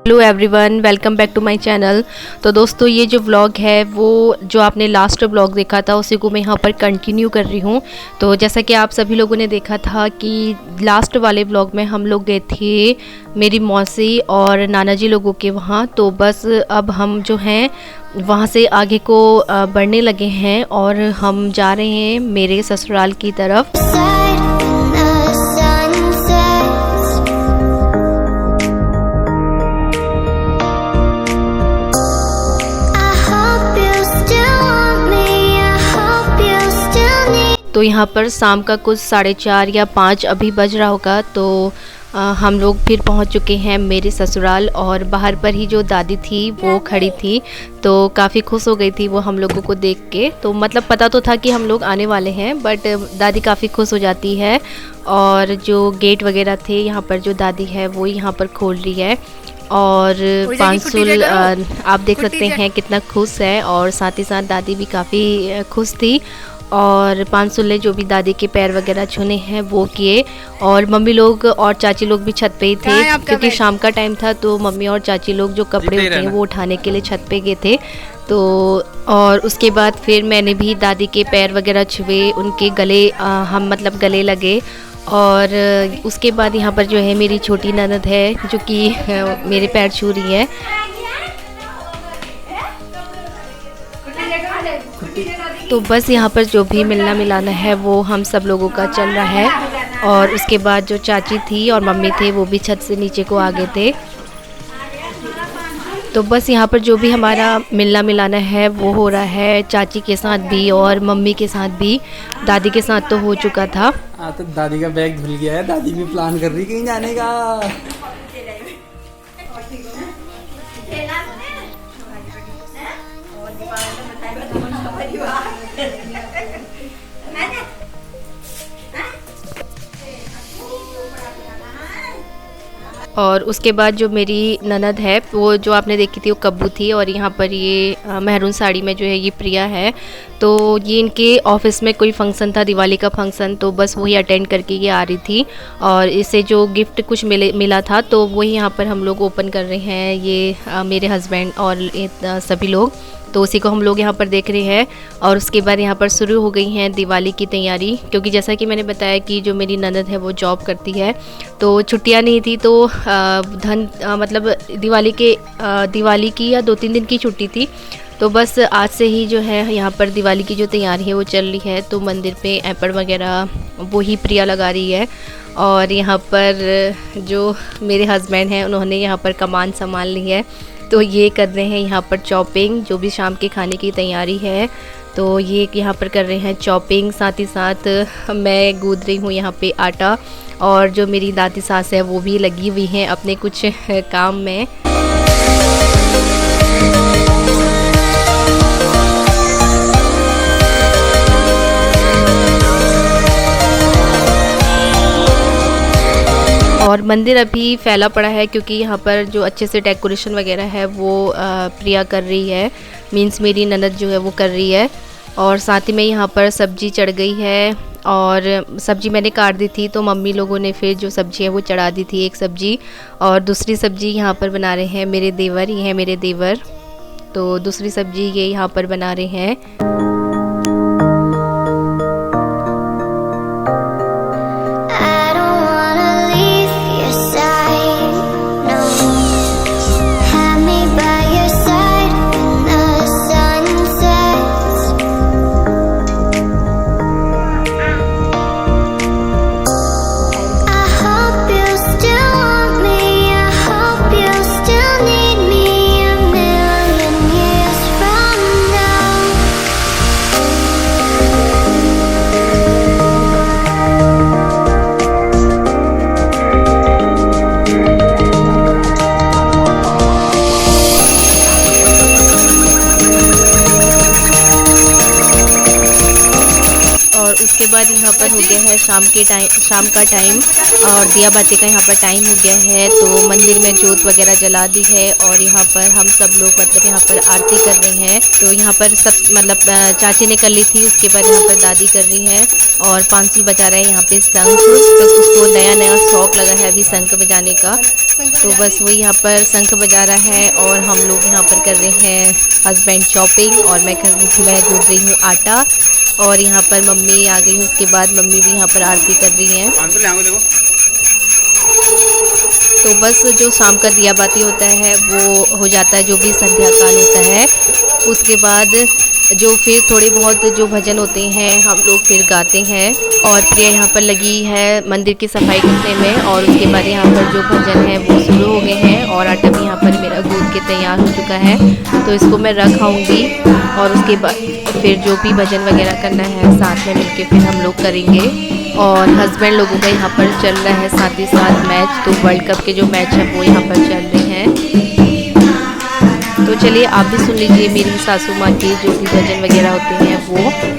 Hello everyone, welcome back to my channel. तो दोस्तों, ये जो व्लॉग है वो जो आपने लास्ट व्लॉग देखा था उसी को मैं यहाँ पर कंटिन्यू कर रही हूँ। तो जैसा कि आप सभी लोगों ने देखा था कि लास्ट वाले व्लॉग में हम लोग गए थे मेरी मौसी और नाना जी लोगों के वहाँ। तो बस अब हम जो हैं वहाँ से आगे को बढ़ने लगे हैं और हम जा रहे हैं मेरे ससुराल की तरफ। तो यहाँ पर शाम का कुछ 4:30 या 5 अभी बज रहा होगा। तो हम लोग फिर पहुँच चुके हैं मेरे ससुराल और बाहर पर ही जो दादी थी वो खड़ी थी। तो काफ़ी खुश हो गई थी वो हम लोगों को देख के। तो मतलब पता तो था कि हम लोग आने वाले हैं, बट दादी काफ़ी खुश हो जाती है। और जो गेट वगैरह थे यहाँ पर जो दादी है वो यहाँ पर खोल रही है। और पांसुल आप देख सकते हैं कितना खुश है, और साथ ही साथ दादी भी काफ़ी खुश थी। और पांसुल ने जो भी दादी के पैर वगैरह छूने हैं वो किए। और मम्मी लोग और चाची लोग भी छत पे ही थे क्योंकि शाम का टाइम था। तो मम्मी और चाची लोग जो कपड़े होते हैं वो उठाने के लिए छत पे गए थे। तो और उसके बाद फिर मैंने भी दादी के पैर वगैरह छुए, उनके गले हम मतलब गले लगे। और उसके बाद यहाँ पर जो है मेरी छोटी ननद है जो कि मेरे पैर छू रही है। तो बस यहाँ पर जो भी मिलना मिलाना है वो हम सब लोगों का चल रहा है। और उसके बाद जो चाची थी और मम्मी थे वो भी छत से नीचे को आ गए थे। तो बस यहाँ पर जो भी हमारा मिलना मिलाना है वो हो रहा है, चाची के साथ भी और मम्मी के साथ भी। दादी के साथ तो हो चुका था। तो दादी का बैग भूल गया है, दादी भी प्लान कर रही कहीं जाने का। और उसके बाद जो मेरी ननद है वो जो आपने देखी थी वो कब्बू थी। और यहाँ पर ये मेहरून साड़ी में जो है ये प्रिया है। तो ये इनके ऑफिस में कोई फंक्शन था, दिवाली का फंक्शन, तो बस वही अटेंड करके ये आ रही थी। और इसे जो गिफ्ट कुछ मिला था तो वही यहाँ पर हम लोग ओपन कर रहे हैं, ये मेरे हस्बैंड और सभी लोग। तो उसी को हम लोग यहाँ पर देख रहे हैं। और उसके बाद यहाँ पर शुरू हो गई हैं दिवाली की तैयारी, क्योंकि जैसा कि मैंने बताया कि जो मेरी ननद है वो जॉब करती है। तो छुट्टियाँ नहीं थी, तो मतलब दिवाली की या 2-3 दिन की छुट्टी थी। तो बस आज से ही जो है यहाँ पर दिवाली की जो तैयारी है वो चल रही है। तो मंदिर पे एपर वगैरह वो ही प्रिया लगा रही है। और यहाँ पर जो मेरे हस्बैंड हैं उन्होंने यहाँ पर कमान संभाल ली है। तो ये कर रहे हैं यहाँ पर चॉपिंग, जो भी शाम के खाने की तैयारी है। तो ये यहाँ पर कर रहे हैं चॉपिंग, साथ ही साथ मैं गूंद रही हूँ यहाँ पे आटा। और जो मेरी दादी सास है वो भी लगी हुई हैं अपने कुछ काम में। और मंदिर अभी फैला पड़ा है क्योंकि यहाँ पर जो अच्छे से डेकोरेशन वगैरह है वो प्रिया कर रही है, मीन्स मेरी ननद जो है वो कर रही है। और साथ ही में यहाँ पर सब्जी चढ़ गई है। और सब्जी मैंने काट दी थी तो मम्मी लोगों ने फिर जो सब्जी है वो चढ़ा दी थी एक सब्जी। और दूसरी सब्जी यहाँ पर बना रहे हैं मेरे देवर, ही हैं मेरे देवर। तो दूसरी सब्जी ये यहाँ पर बना रहे हैं। उसके बाद यहाँ पर हो गया है शाम का टाइम और दिया बाती का यहाँ पर टाइम हो गया है। तो मंदिर में जोत वगैरह जला दी है और यहाँ पर हम सब लोग मतलब यहाँ पर आरती कर रहे हैं। तो यहाँ पर सब मतलब चाची ने कर ली थी, उसके बाद यहाँ पर दादी कर रही है और पांसुल बजा रहे हैं यहाँ पे शंख। तो उसको नया शौक लगा है अभी शंख बजाने का, तो बस वो यहाँ पर शंख बजा रहा है और हम लोग यहाँ पर कर रहे हैं हस्बैंड शॉपिंग और मैं गूंद रही हूँ आटा और यहाँ पर मम्मी आ गई। उसके बाद मम्मी भी यहाँ पर आरती कर रही हैं। तो बस जो शाम का दिया बाती होता है वो हो जाता है, जो भी संध्या काल होता है। उसके बाद जो फिर थोड़े बहुत जो भजन होते हैं हम लोग फिर गाते हैं और प्रिया यहाँ पर लगी है मंदिर की सफाई करने में। और उसके बाद यहाँ पर जो भजन है वो शुरू हो गए हैं और आटा भी यहाँ पर मेरा गूंद के तैयार हो चुका है। तो इसको मैं रख आऊँगी और उसके बाद फिर जो भी भजन वगैरह करना है साथ में मिलके फिर हम लोग करेंगे। और हस्बैंड लोगों का यहाँ पर चल रहा है साथ ही साथ मैच, तो वर्ल्ड कप के जो मैच है वो यहाँ पर चल रहे हैं। तो चलिए आप भी सुन लीजिए मेरी सासू माँ के जो भी भजन वगैरह होते हैं वो।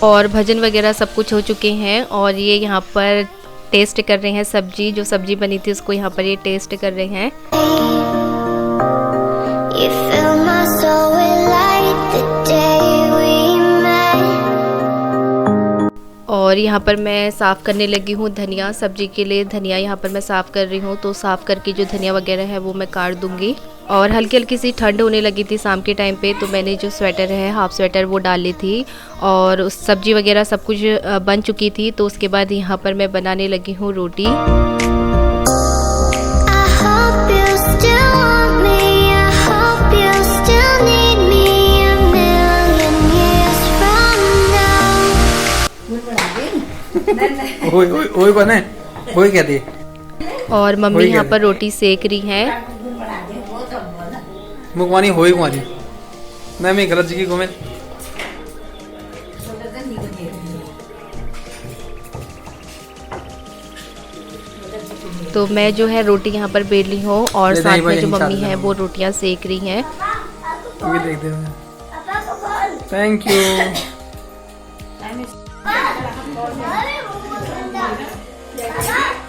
और भजन वगैरह सब कुछ हो चुके हैं और ये यहाँ पर टेस्ट कर रहे हैं सब्जी, जो सब्जी बनी थी उसको यहाँ पर ये टेस्ट कर रहे हैं। और यहाँ पर मैं साफ़ करने लगी हूँ धनिया, सब्जी के लिए धनिया यहाँ पर मैं साफ़ कर रही हूँ। तो साफ़ करके जो धनिया वगैरह है वो मैं काट दूँगी। और हल्की हल्की सी ठंड होने लगी थी शाम के टाइम पे, तो मैंने जो स्वेटर है हाफ़ स्वेटर वो डाल ली थी और उस सब्जी वगैरह सब कुछ बन चुकी थी। तो उसके बाद यहाँ पर मैं बनाने लगी हूँ रोटी। ओए कौन है? ओए क्या दी? और मम्मी यहाँ पर रोटी सेक रही हैं। मुकवानी होई कुमारी मैं गलत जगह घूमे। तो मैं जो है रोटी यहाँ पर बेल रही हूँ और साथ में जो मम्मी है वो रोटियाँ सेक रही हैं। ये देख दे। Thank you.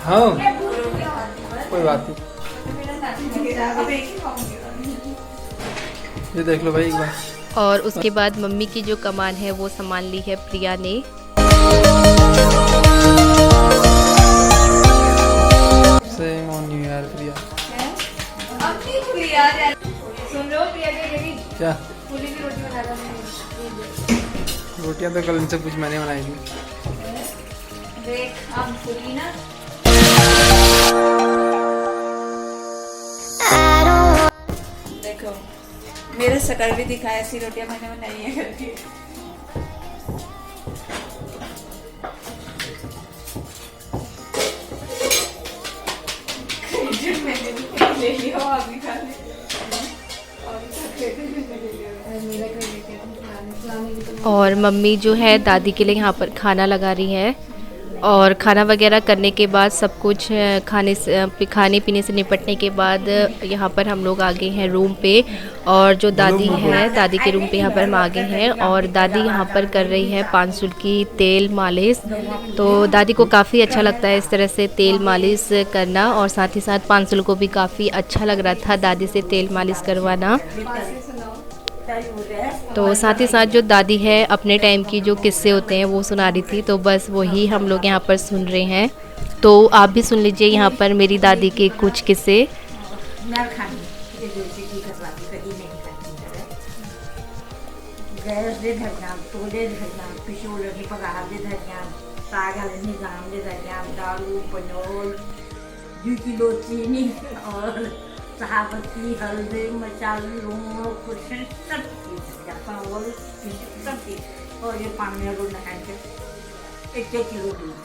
हाँ कोई बात नहीं, ये देख लो भाई एक बार। और उसके बाद मम्मी की जो कमान है वो संभाल ली है प्रिया ने। सेम ऑन यू यार प्रिया। सुन लो प्रिया क्या फूली की रोटी बना रहा हूं। रोटियां तो कल इनसे कुछ मैंने बनाई थी। देख हम फूली ना। देखो मेरे शक्ल भी दिखाया, ऐसी रोटियां मैंने बनाई है घर की। मैंने भी ले लिया अभी खाने और मम्मी जो है दादी के लिए यहाँ पर खाना लगा रही है। और खाना वगैरह करने के बाद सब कुछ खाने पीने से निपटने के बाद यहाँ पर हम लोग आ गए हैं रूम पे। और जो दादी है दादी के रूम पे यहाँ पर हम आ गए हैं और दादी यहाँ पर कर रही है पानसुल की तेल मालिश। तो दादी को काफ़ी अच्छा लगता है इस तरह से तेल मालिश करना और साथ ही साथ पानसुल को भी काफ़ी अच्छा लग रहा था दादी से तेल मालिश करवाना। तो साथ ही साथ जो दादी है अपने टाइम की जो किस्से होते हैं वो सुना रही थी, तो बस वही हम लोग यहाँ पर सुन रहे हैं। तो आप भी सुन लीजिए यहाँ पर मेरी दादी के कुछ किस्से। सहाबती हल्दी मसाले लूण कुछ सब चीज़ चावल सब चीज़ और ये पानी में रोना खाते 1 किलो दूध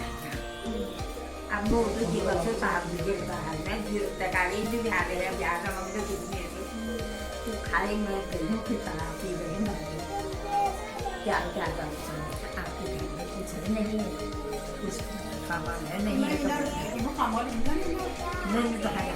अब वो तो जीवन से साहब जी बाहर में तकाली भी बिहार है बिहार का मम्मी कितनी तो खाएंगे कहीं की तरह पी रहे हैं क्या क्या करते हैं आपके घर में कुछ नहीं कुछ सामान है नहीं है वो सामान नहीं तो है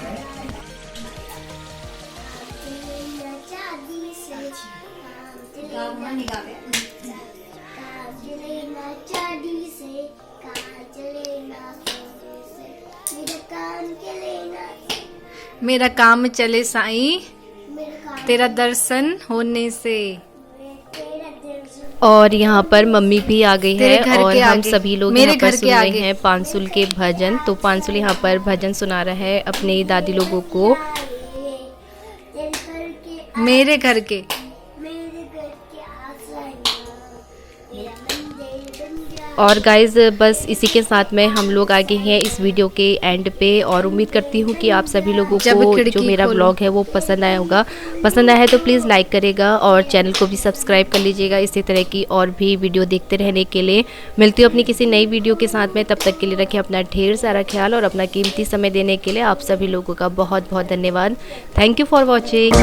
मेरा काम चले साईं तेरा दर्शन होने से। और यहाँ पर मम्मी भी आ गई है और हम सभी लोग यहाँ पर सुन रहे हैं पानसुल के भजन। तो पानसुल यहाँ पर भजन सुना रहा है अपने दादी लोगों को। मेरे घर के और गाइज़ बस इसी के साथ में हम लोग आगे हैं इस वीडियो के एंड पे। और उम्मीद करती हूँ कि आप सभी लोगों को जो मेरा ब्लॉग है वो पसंद आया होगा। पसंद आया है तो प्लीज़ लाइक करेगा और चैनल को भी सब्सक्राइब कर लीजिएगा इसी तरह की और भी वीडियो देखते रहने के लिए। मिलती हूँ अपनी किसी नई वीडियो के साथ में, तब तक के लिए रखें अपना ढेर सारा ख्याल और अपना कीमती समय देने के लिए आप सभी लोगों का बहुत बहुत धन्यवाद। Thank you for watching.